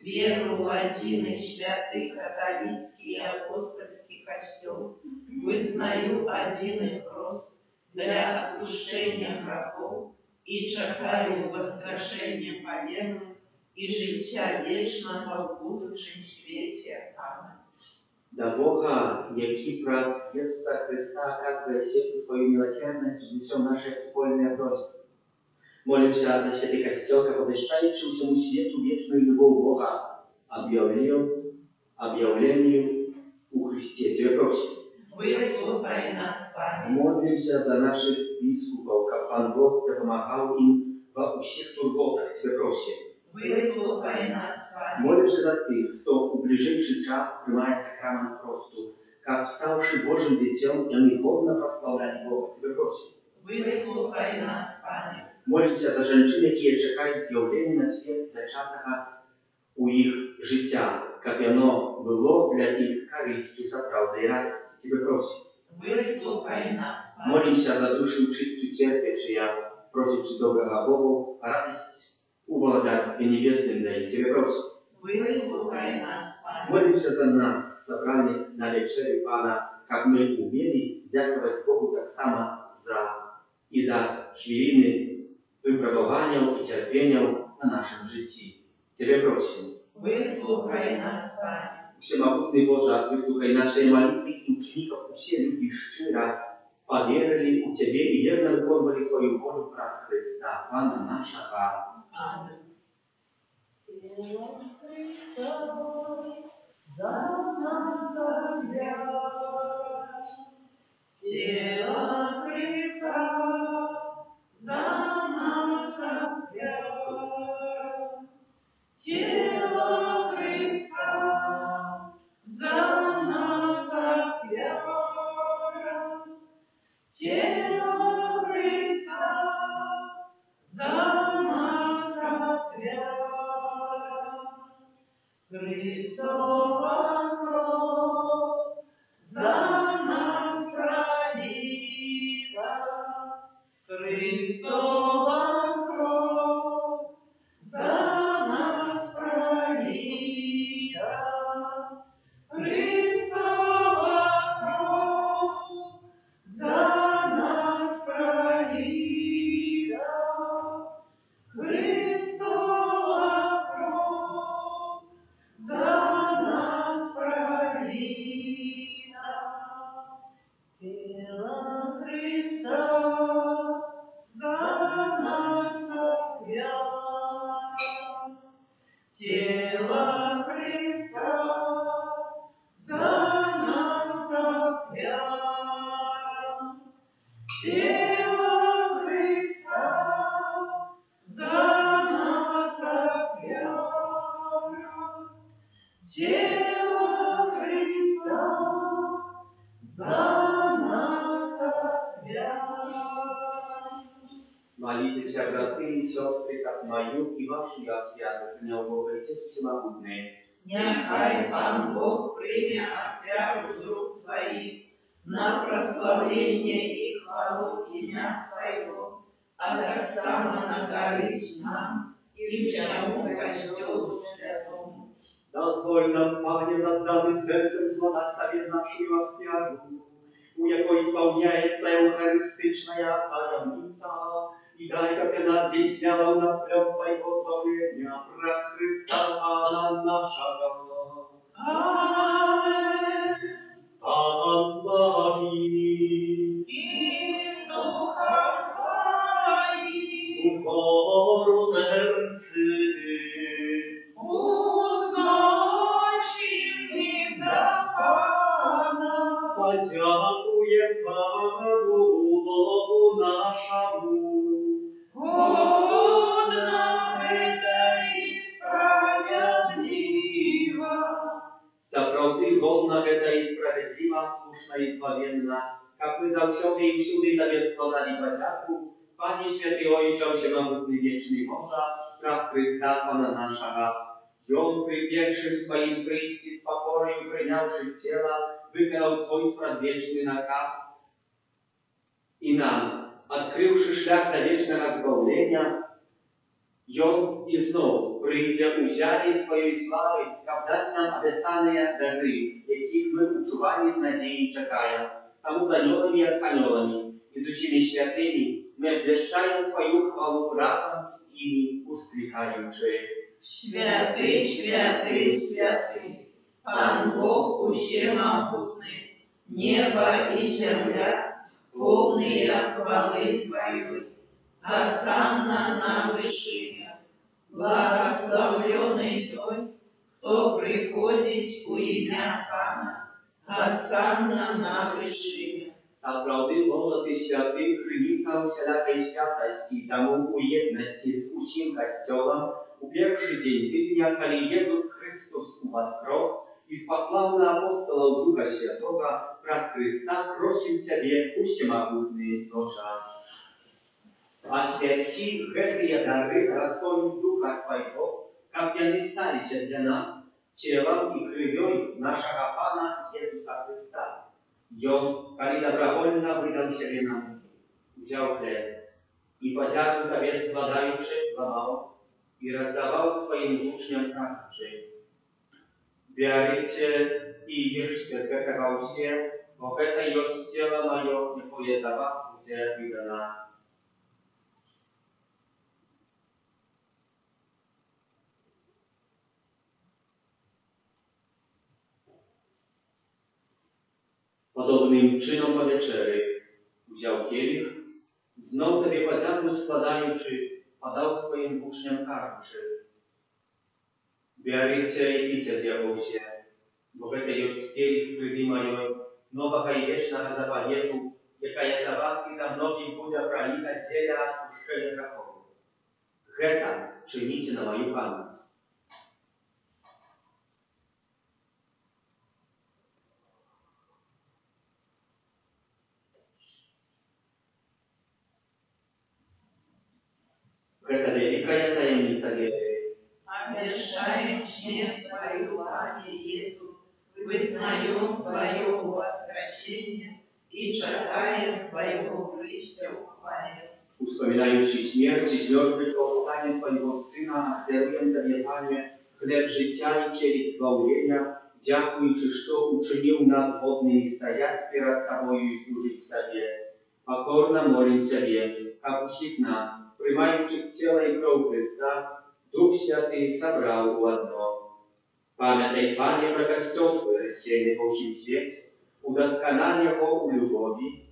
Веру в один и святый католицкий и апостольский костел, вызнаю один и хрост для отпущения грехов, и чекаю воскрешения померлых и життя вечного в будущем свете. Аминь. До Бога, який праз Иисуса Христа оказывает свету свою милосердность, внесем наши спольные просьбы. Молимся за Святый Костел, как обещающий всему свету вечную любовь Бога, объявлению у Христе. Тебе просим. Выслухай нас, Пане. Молимся за наших бискупов, как Пан Бог помогал им во всех турботах. Тебе просим. Выслухай нас, Пане. Молимся за тех, кто в ближайший час приймає сакрамент Христу, как ставший Божьим детем, и они годно прославляли Бога. Тебе просим. Выслухай нас, Пане. Молимся за женщин, які чекають з'явлення на світ зачатого у іх життя, каб яно было для іх карысцю сапраўднай радасці. Тебе просим. Выслухай нас, Пане. Молимся за душу чистую терпячия, просячи доброго Богу, радость у Владарстве Небесным дает. Тебе просим. Выслухай нас, Пане. Молимся за нас, собранных на вечере Пана, как мы умели дякувати Богу так само за хвилины выпробования и терпения на нашем житті. Тебе просим. Выслухай нас, Пане. Всемогутный Боже, выслухай наши молитвы и учеников, все люди щиро поверили у Тебе и верно выполнили Твою волю праз Христа, Пана нашего. Аминь. Тело Христа за нас отвергает. Тело Христа за нас отвергает. Тело Христа за нас отвергает. Христова кровь за нас пролита. Христова кровь за нас пролита. Христова кровь за нас пролита. Христова кровь за нас пролита. Тело Христа за нас отвергает. Тело Христа за нас отвергает. Тело Христа за нас отвергает. Тело Христа за нас отвергает. Молитесь, браты и сестры, как мою и вашу я принял Бога и Отец Всемогутный. Нехай Пан Бог прийме офяру з рук Твоих на прославление и хвалу имя Своего, а так само на корысть нам и всему костелу святому. Дозволь нам, Пане, заданы серцем злодать Тебе нашу офяру, у якой исполняется евхаристичная таямница, и дай, как Ты нас здійсняла у нас прям Твоего славления, праз Христа Пана нашего. Аминь. Пан с вами. И с духом Твоим Укору сердце, узнавшим всегда Пана. подякуем Пану Богу нашему. Годно это и справедливо. Сапраўды годна гэта і справядліва, слушна і славенна, каб мы заўсёды і ўсюды Табе складалі падзяку, Пане Святы Ojcze Всемогутny Wieczny Boża, праз Христа Пана нашага. Ён при першым сваім прыйсці з пакораю прыняўшы цела, выканаў Твой спрадвечны наказ і нам, адкрыўшы шлях да вечнага збаўлення, Ён ізноў прыйдзе ў зялі сваёй славы, каб даць нам абяцаныя дары, якіх мы учуванні з надзеяй чакаем. Таму з анёламі і арханёламі і з усімі святымі мы абвяшчаем Твою хвалу разам з імі, усклікаючы. Святый, святый, святый, Пан Бог всемогутный, небо и земля, полные хвалы Твоей. Осанна на вышинах, благословленный той, кто приходит у имя Пана. Осанна на вышинах. Сапраўды, Божа, Ты святы, крыніца усялякай святасці, таму у еднасці з усім касцёлам у першы дзень тыдня, калі Езус Христос уваскрос і спаслаў на апостолаў Духа Святога, праз Христа просім Цябе, усемагутны Божа. Освяти гэтыя дары растою Духа Твайго, каб яны сталіся для нас целом и кровью нашего Пана Иисуса Христа. И Он, коли добровольно выдал себе нам, взял хлеб и, подяку Тебе складаючи, ломал и раздавал своим учням кажучи: «Берите и ешьте с этого все, бо это есть тело мое, якое за вас будет выдано». Podobnym czynom po wieczery wziął kielich, znów Tobie podzięku składający, podał swoim uczniom każuczy: «Берите и пейте z jego się, bo это есть kielich krwi mojej, nowego i wiecznego zapowiedzu, jaka jest za was i za mnogich będzie prolita dla odpuszczenia grzechów. Это czynicie na moją pamięć». Это великая таємниця веры. Обещаем смерть Твою, Пане Иисус, вызнаем Твое воскресение и чекаем Твоего прийścia в хвале. Wspominając śmierć i zmartwychwstanie Twojego Syna, ofiaruję Tobie, Panie, chleb życia i kielich zbawienia, dziękując, że uczynił nas godnymi stajać przed Tobą i służyć Tobie. Покорно молим Ciebie, как всех нас, приймаючи тело и кровь Христа, Дух Святый собрал в одно. Памятай, Пане, про костел Твой рассеянный по всем свете, удосконали его у любови.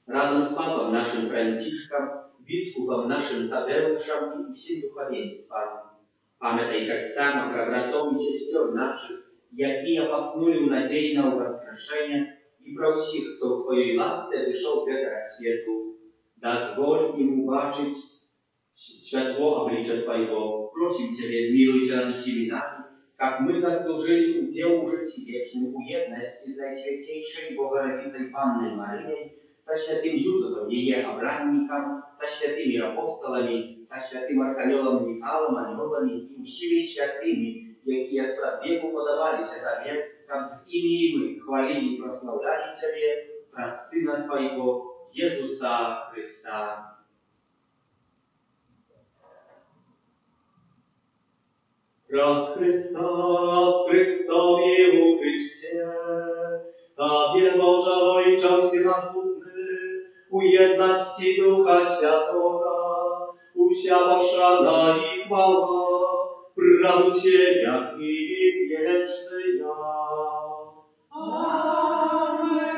Разом с папом нашим Франтишком, бискупом нашим Тадеушем и всем духовенством. Памятай, как само про братов и сестер наших, якие поснули в надеи на воскрешение, и про всех, кто в Твоей ласce вышел с этого свету. Дозволь им убачить światło oblicza Twojego. Prosим Ciebie, zmiłuj się nad всеми нами, как мы заслужили уделу życia wiecznym u jedności z Najświętejszej Bogorodicej Panny Maryjej, ze świętym Józefem, jej obrannikiem, ze świętymi apostolami, ze świętym archaniołem Michałem, aniołami i всеми świętymi, jakie sprzed wieku podawali się Tobie, как z imi my chwalili i prosławiali Ciebie, przez Syna Twojego, Jezusa Chrysta. Przez Chrysta, w Chrystowie u Chryście, Tobie Boże Ojcze Wszechmogący, u jedności Ducha Świętego, usiadła szana i chwała, praw Ciebie i wieczny ja. Amen.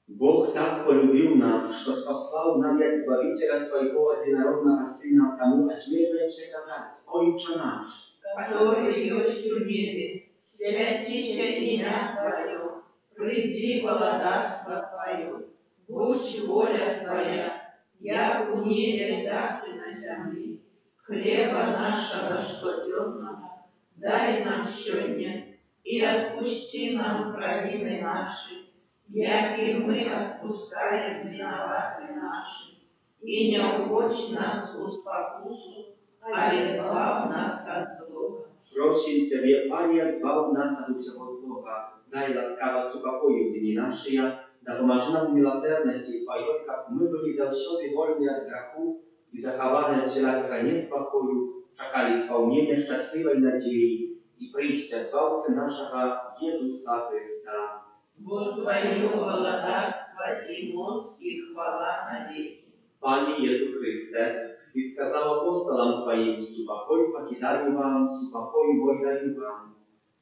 Бог так полюбил нас, что спаслал нам як Избавителя Своего Одинородного Сына, тому осмеливаем сказать: Отче наш, который есть в небе, святися имя Твое, приди володарство Твое, будь воля Твоя, як в небе, так и на земле. Хлеба нашего штоденного дай нам сегодня, и отпусти нам провины наши, як и мы отпускаем виноваты наши, и не уводь нас в спокусу, а избавь нас от злого. Просим Ciebie, Panie, zbaw nas od всего złego, daj łaskawa upokoju dni nasze, da pomaż nam miłosierności Twojej, jak my byli zawsze wolni od grzechu i zachowani od wszelkiego niespokoju, czekali spełnienia szczęśliwej nadziei i przyjścia Zbawcy naszego Jezusa Chrysta. Бо Твое володарство и моc и хвала навеки. Panie Jezu Chryste, i skazał apostolom Twoim: "Spokój покидаю вам, spokój mój daję wam".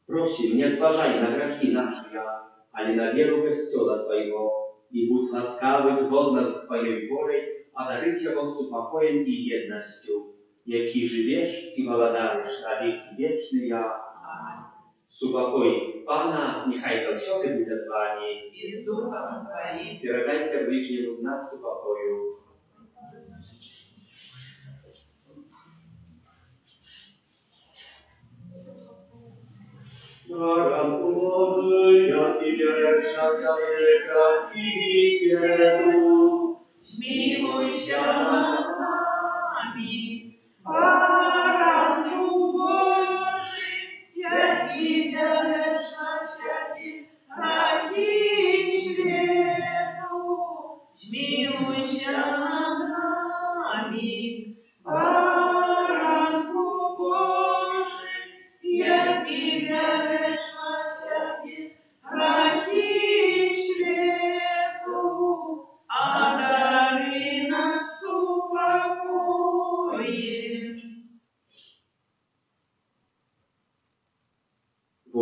Prosim, nie zważaj na grzechy nasze, ale na wierę Kościoła Twojego, i bądź łaskawy zgodnie z Twoją wolą, a daryć Jego spokojem i jednością, jaki żyjesz i władajesz na wieki wieczny ja. Spokój Pana niechaj zawsze będzie z Wami. И с Духом Твоим. Передайте ближнему знак спокою. Ранку Божий, як і вірша завіка і святу, Змилуй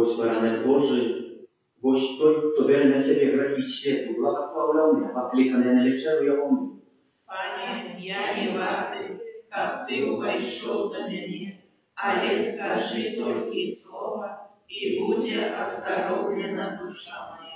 Boś baranek Boży, boś той, хто бере на себе грехи światu, благословленный, покликанный на вечеру Его. Пане, я не варты, как Ты войшел до меня, але скажи только слово, и будет оздоровлена душа моя.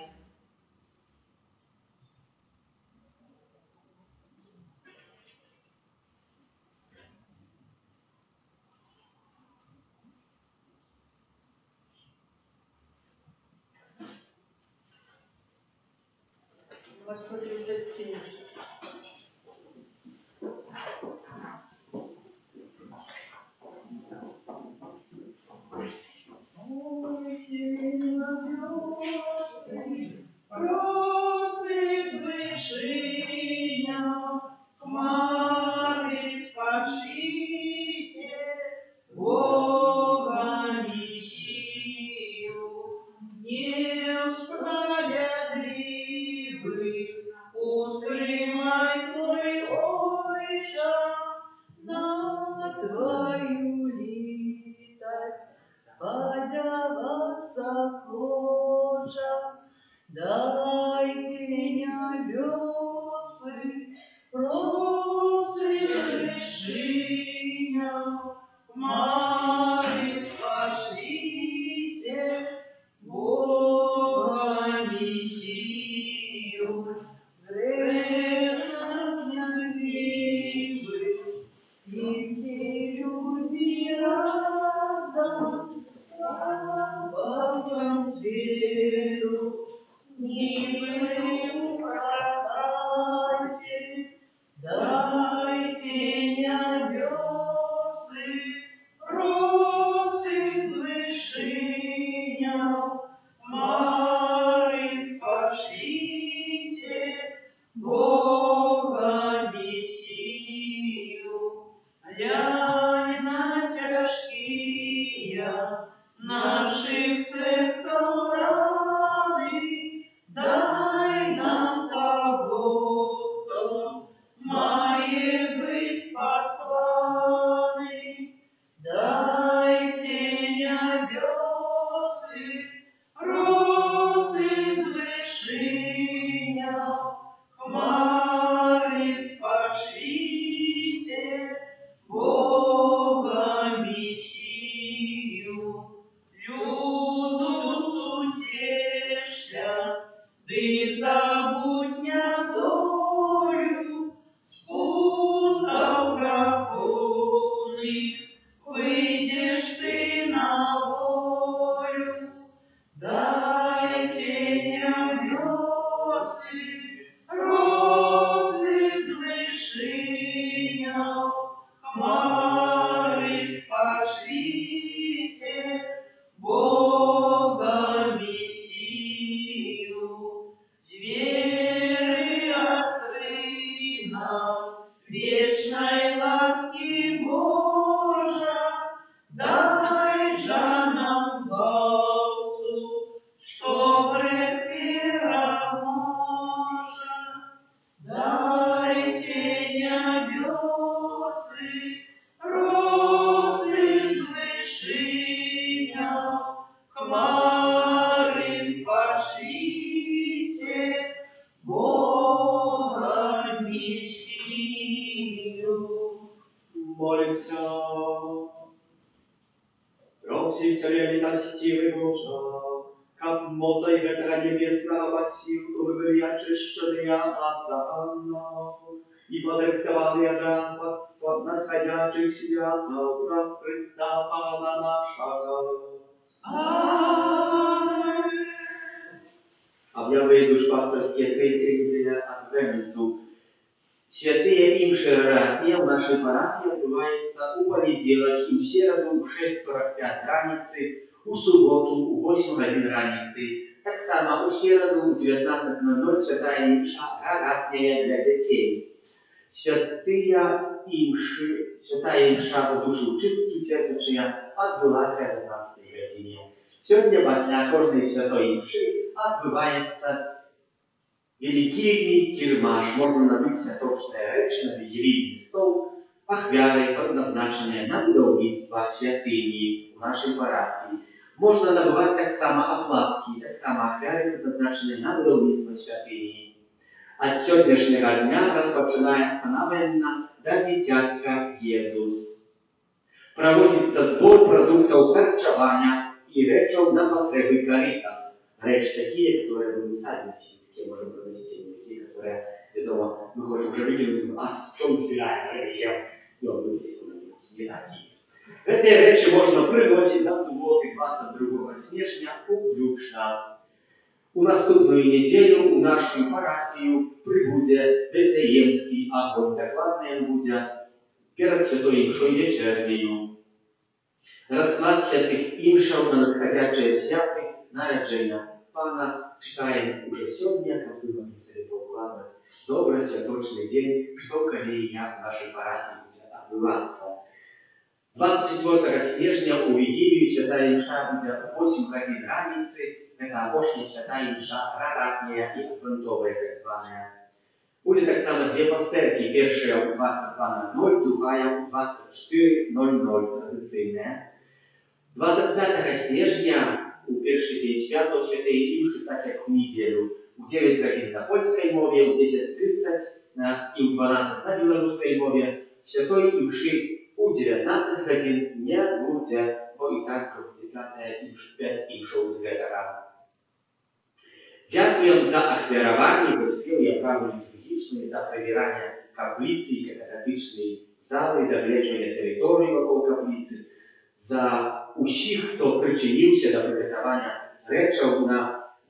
Объявляю душпасторские третьи недели Адвенту. Святые имши ратные в нашей парафии отбываются у понедельник и в среду в 6:45 раницы, у субботу у 8 годин раницы. Так само у среду в 19:00 святая имша ратная для детей. Святая имша за душу чистки терпячая отбылась в 11 године. Сегодня после кожной святой имши отбывается великий кирмаш. Можно набыть святочные речи на вигилийный стол, ахвяры, предназначенные на будовництво святыни в нашей парафии. Можна набываць таксама аплаткі, таксама ахвяры, прызначаныя на будаўніцтва святыні. Ад сённяшняга дня распачынаецца навальна да дзіцятка Езус. Праводзіцца збор прадуктаў харчавання і рэчаў на патрэбы Каритас. Рэч такія, которые мы сами носить, можем приносить, и такие, которые, я думаю, мы хотим уже выкинуть, что мы собираем, привезем, и он будет не такие. Гэтыя рэчы можна прыносіць на суботы 22 снежня уключна. У наступную нядзелю у нашу парафію прыбудзе Вифлеемскі агонь. Дакладна ён будзе перад святой імшой вечерняю. Расклад святых імшаў на надходящие святы нараджэння Пана читаем уже сёння, каб вы могли себе поукладывать добрый святочный день, что калі і як в нашей парафіі будзе адбывацца. 24 снежня у вігілію святая імша будзе ў 8 гадзін раніцы. Гэта апошняя святая імша раратная і адвантовая, так званая. Будзе таксама две пастэркі, першая ў 22:00, другая ў 24:00 традыцыйная. 25 снежня у першы дзень свята ў святай імшы, так як у нядзелю, у 9 гадзін на польскай мове, у 10:30 і ў 12 на беларускай мове. Святой імшы у 19 гадзін не будзе, бо і так будзе 5 імшоў з гэтага. Дякуем за ахвяраванне, за спевы правы літургічныя, за правіранне капліцы і катехатычнай залы, дагледжвання тэрыторыі вакол капліцы, за усіх, хто прычыніўся да прыгатавання рэчаў на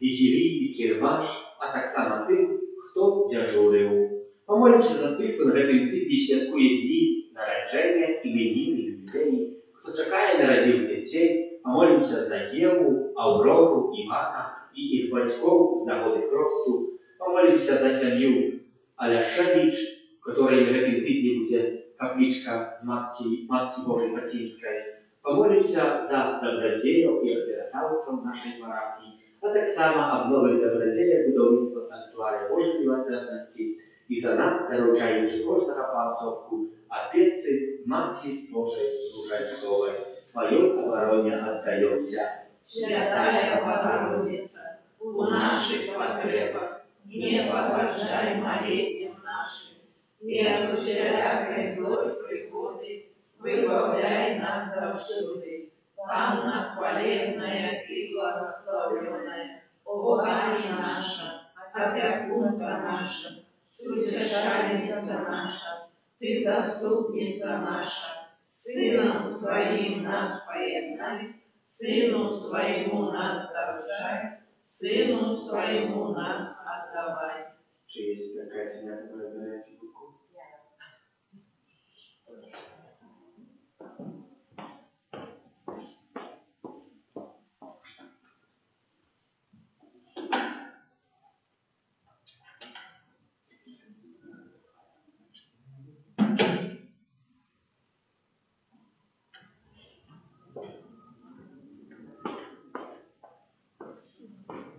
вігілійны кірмаш, а таксама тым, хто дзяжурыў. Памолімся за тых, хто на гэтым тыдні святкуе дні нараджэння, іменіны, юбілеі, хто чакае нарадзіў дзяцей. Памолімся за Еву, Аўрору, Івана і іх бацькоў з нагоды хросту. Памолімся за сям'ю Аляшевіч, которой на гэтым тыдні будзе каплічка з Маткі Божай Фацімскай. Памолімся за дабрадзеяў і ахвяратаўцаў нашай парафіі, а таксама аб новых дабрадзеях будаўніцтва санктуаря Божай міласэрнасці і за нас, даручаючы кожнага паасобку, апецы Маці Божай Ружальцовай. Твоей обороне отдаемся. Святая Богородица, у наших потребах не погождай молениям нашим, и от всякой злой пригоды выбавляй нас завсюды. Панна хвалебная и благословенная, о Пани наша, опекунка наша, утешальница наша, ты заступница наша, Сыном Своим нас поеднай, Сыну Своему нас даржай, Сыну Своему нас отдавай. Czy jest jakaś zmiana, która wyraźnie w Bogu?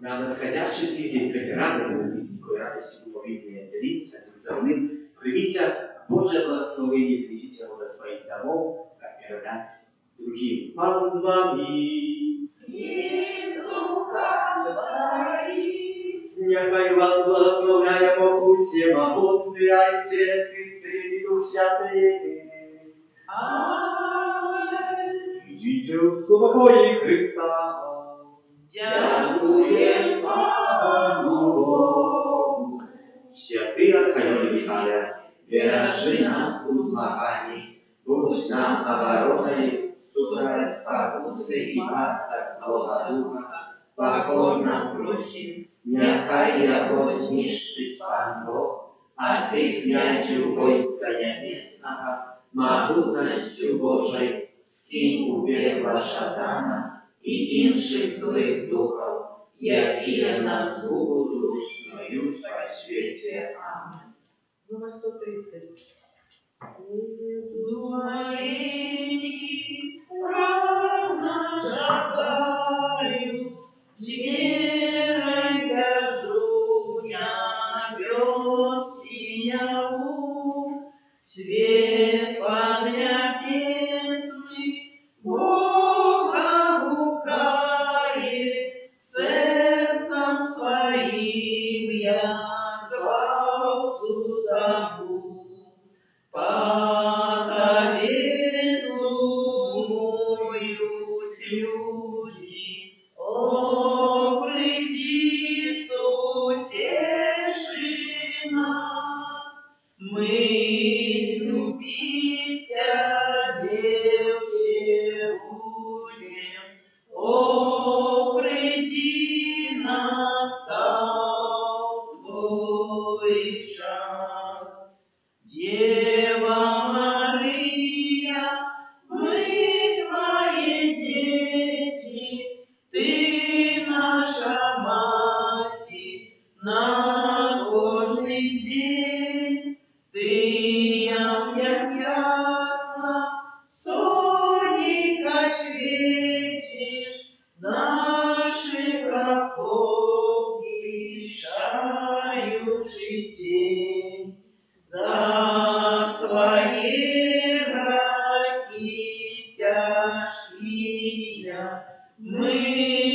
На надходящий тыдень этой радостной тыденькой радости мы повинны делиться один за одним. Примите Божье благословение, внесите его до своих домов, как передать другим. Пан с вами. И с духом твоим. Нехай вас благословляя Бог всемогутный Отец и Сын и Дух Святый. Аминь. Идите в спокое Христа. Дякуем Пану Богу. Святый Архангел Михаил, бережи нас у змаганні, будь нам обороной, супроть спокусы и пастор Злого Духа, покой нам просим, нехай его знищить Пан Бог, а ты, князю войска небесного, могутностью Божией, скинь у пекла шатана и інших злых духов, якие нас будут снують по свете. Аминь. Номер 130. Думари, равно жагаю, с верой гожу я вёс синяву, свет пламя песни Бога гукаю. По Тебе слугуют люди, о, приди, утеши нас. Мы любить Тебе все будем, о, приди, настал Твой час. Дева Мария, мы Твои дети, Ты наша Мати на кожный день. Ты нам, як ясно, соника светишь, наших врагов вещаючи тень. За свои грехи тяжкие мы